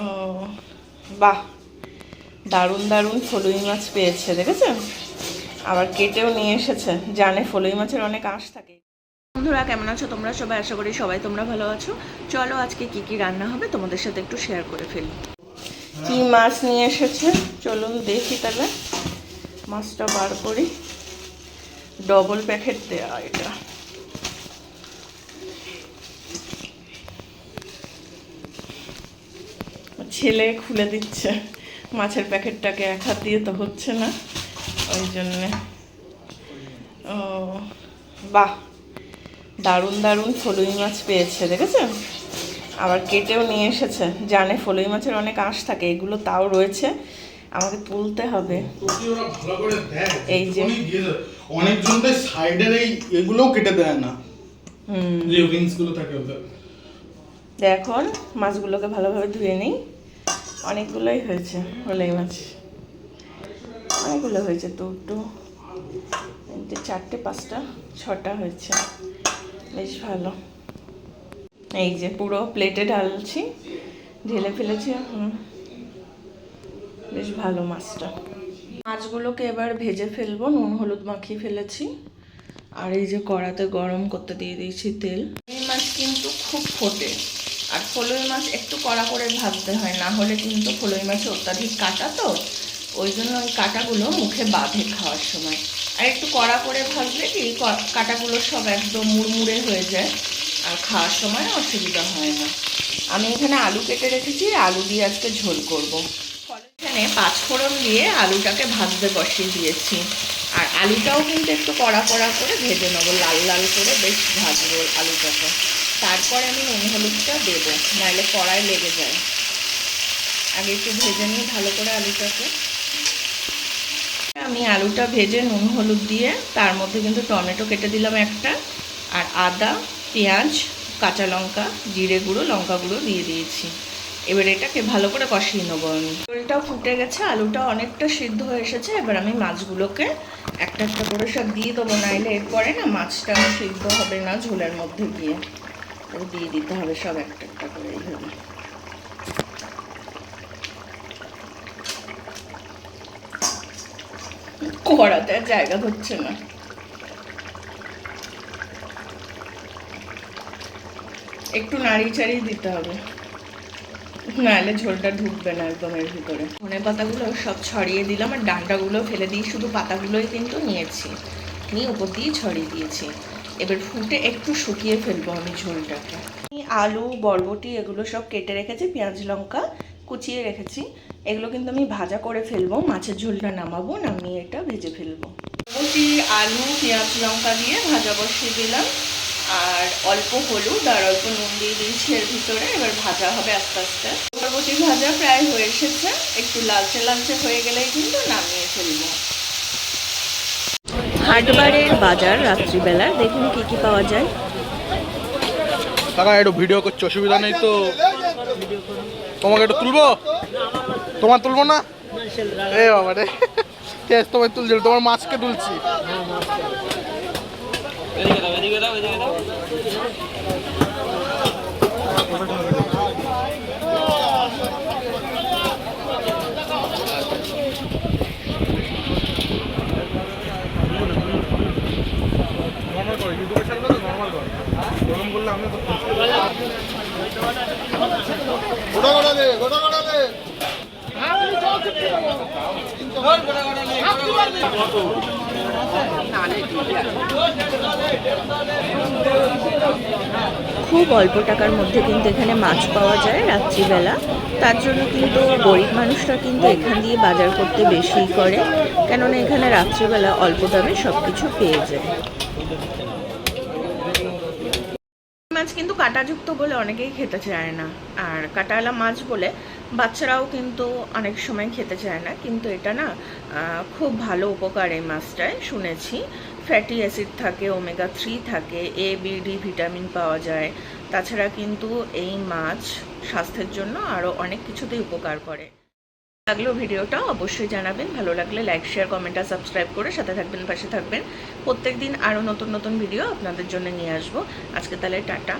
ও বাহ, দারুণ দারুণ ফলুই মাছ পেয়েছে, দেখেছেন? আবার কেটেও নিয়ে এসেছে, জানে ফলুই মাছের অনেক আঁশ থাকে। বন্ধুরা কেমন আছো তোমরা সবাই? আশা করি সবাই তোমরা ভালো আছো। চলো আজকে কি কি রান্না হবে তোমাদের সাথে একটু শেয়ার করে ফেলি। কি মাছ নিয়ে এসেছে চলুন দেখি। তাহলে মাছটা বার করি। ডবল প্যাকেট দেয়া এটা। ছেলে খুলে দিচ্ছে মাছের প্যাকেটটাকে, এক হাত দিয়ে তো হচ্ছে না, ওই জন্যে। ও বাহ, দারুণ দারুণ ফলুই মাছ পেয়েছে, দেখেছেন? আবার কেটেও নিয়ে এসেছে, জানে ফলুই মাছের অনেক আঁশ থাকে, এগুলো তাও রয়েছে, আমাকে তুলতে হবে। এই যে অনেকজন তো সাইডের এই এগুলোও কেটে দেয় না, যে উইংস গুলো থাকে ওদের। এখন মাছগুলোকে ভালোভাবে ধুয়ে নিই। অনেকগুলোই হয়েছে ফলুই মাছ, অনেকগুলো হয়েছে, দুটো তিনটে চারটে পাঁচটা ছটা হয়েছে, বেশ ভালো। এই যে পুরো প্লেটে ঢালছি, ঢেলে ফেলেছি। বেশ ভালো মাছটা। মাছগুলোকে এবার ভেজে ফেলবো, নুন হলুদ মাখিয়ে ফেলেছি। আর এই যে কড়াতে গরম করতে দিয়ে দিয়েছি তেল। এই মাছ কিন্তু খুব ফোটে, আর ফলুই মাছ একটু কড়া করে ভাজতে হয়, না হলে কিন্তু ফলুই মাছে অত্যাধিক কাঁটা, তো ওই জন্য ওই কাঁটাগুলো মুখে বাঁধে খাওয়ার সময়। আর একটু কড়া করে ভাজলে কি কাঁটাগুলো সব একদম মুড়মুড়ে হয়ে যায়, আর খাওয়ার সময় অসুবিধা হয় না। আমি এখানে আলু কেটে রেখেছি, আলু দিয়ে আজকে ঝোল করবো। এখানে পাঁচফোড়ন দিয়ে আলুটাকে ভাজতে বসিয়ে দিয়েছি। আর আলুটাও কিন্তু একটু কড়া কড়া করে ভেজে নেবো, লাল লাল করে বেশ ভাজবো আলুটাকে। তারপরে আমি নুন হলুদটা দেবো, নাহলে কড়ায় লেগে যায়। আগে একটু ভেজে নিই ভালো করে আলুটাকে। আমি আলুটা ভেজে নুন হলুদ দিয়ে তার মধ্যে কিন্তু টমেটো কেটে দিলাম একটা, আর আদা, পেঁয়াজ, কাঁচা লঙ্কা, জিরে গুঁড়ো, লঙ্কা গুঁড়ো দিয়ে দিয়েছি। এবার এটাকে ভালো করে কষিয়ে নেবো আমি। ঝোলটা ফুটে গেছে, আলুটা অনেকটা সিদ্ধ হয়ে এসেছে। এবার আমি মাছগুলোকে একটা একটা করে সব দিয়ে দেবো, নাইলে এরপরে না মাছটা সিদ্ধ হবে না ঝোলের মধ্যে গিয়ে। দিয়ে দিতে হবে সব একটা একটা করে এইভাবে। কড়াতে আর জায়গা হচ্ছে না। একটু নাড়ি চাড়িয়ে দিতে হবে, নাহলে ঝোলটা ঢুকবে না একদম এর ভিতরে। ধনে পাতাগুলো সব ছড়িয়ে দিলাম, আর ডাঁটাগুলো ফেলে দিয়ে শুধু পাতাগুলোই কিন্তু নিয়েছি, নিয়ে উপর দিয়ে ছড়িয়ে দিয়েছি। এবার ফুটে একটু শুকিয়ে ফেলবো আমি ঝোলটাকে। আলু, বরবটি এগুলো সব কেটে রেখেছি, পেঁয়াজ লঙ্কা কুচিয়ে রেখেছি, এগুলো কিন্তু আমি ভাজা করে ফেলবো। মাছের ঝোলটা নামাবো, নামিয়ে এটা ভেজে ফেলবো। বরবটি, আলু, পেঁয়াজ লঙ্কা দিয়ে ভাজা বসিয়ে দিলাম, আর অল্প হলুদ আর অল্প নুন দিয়ে দিয়েছি এর ভিতরে। এবার ভাজা হবে আস্তে আস্তে। বরবটি ভাজা প্রায় হয়ে এসেছে, একটু লালচে লালচে হয়ে গেলেই কিন্তু নামিয়ে ফেলবো। হাটবারের বাজার রাত্রিবেলা, দেখুন কি কি পাওয়া যায়। কাকা একটু ভিডিও করছি, অসুবিধা নেই তো? তোমাকে একটু তুলবো? তোমার তুলবো না? এ বাবা রে, তোমায় তুলছি, তোমার মাছকে তুলছি। খুব অল্প টাকার মধ্যে কিন্তু এখানে মাছ পাওয়া যায় রাত্রিবেলা। তার জন্য কিন্তু গরিব মানুষরা কিন্তু এখান দিয়ে বাজার করতে বেশিই করে, কেননা এখানে রাত্রিবেলা অল্প দামে সব কিছু পেয়ে যায়। মাছ কিন্তু কাঁটাযুক্ত বলে অনেকেই খেতে চায় না, আর কাঁটাওয়ালা মাছ বলে বাচ্চারাও কিন্তু অনেক সময় খেতে চায় না। কিন্তু এটা না খুব ভালো উপকার এই মাছটায়, শুনেছি। ফ্যাটি অ্যাসিড থাকে, ওমেগা 3 থাকে, এ বি ডি ভিটামিন পাওয়া যায়। তাছাড়া কিন্তু এই মাছ স্বাস্থ্যের জন্য আরও অনেক কিছুতেই উপকার করে। লাগলো ভিডিওটা অবশ্যই জানাবেন, ভালো লাগলে লাইক, শেয়ার, কমেন্ট আর সাবস্ক্রাইব করে সাথে থাকবেন, পাশে থাকবেন। প্রত্যেক দিন আরও নতুন নতুন ভিডিও আপনাদের জন্য নিয়ে আসবো। আজকে তাহলে টাটা।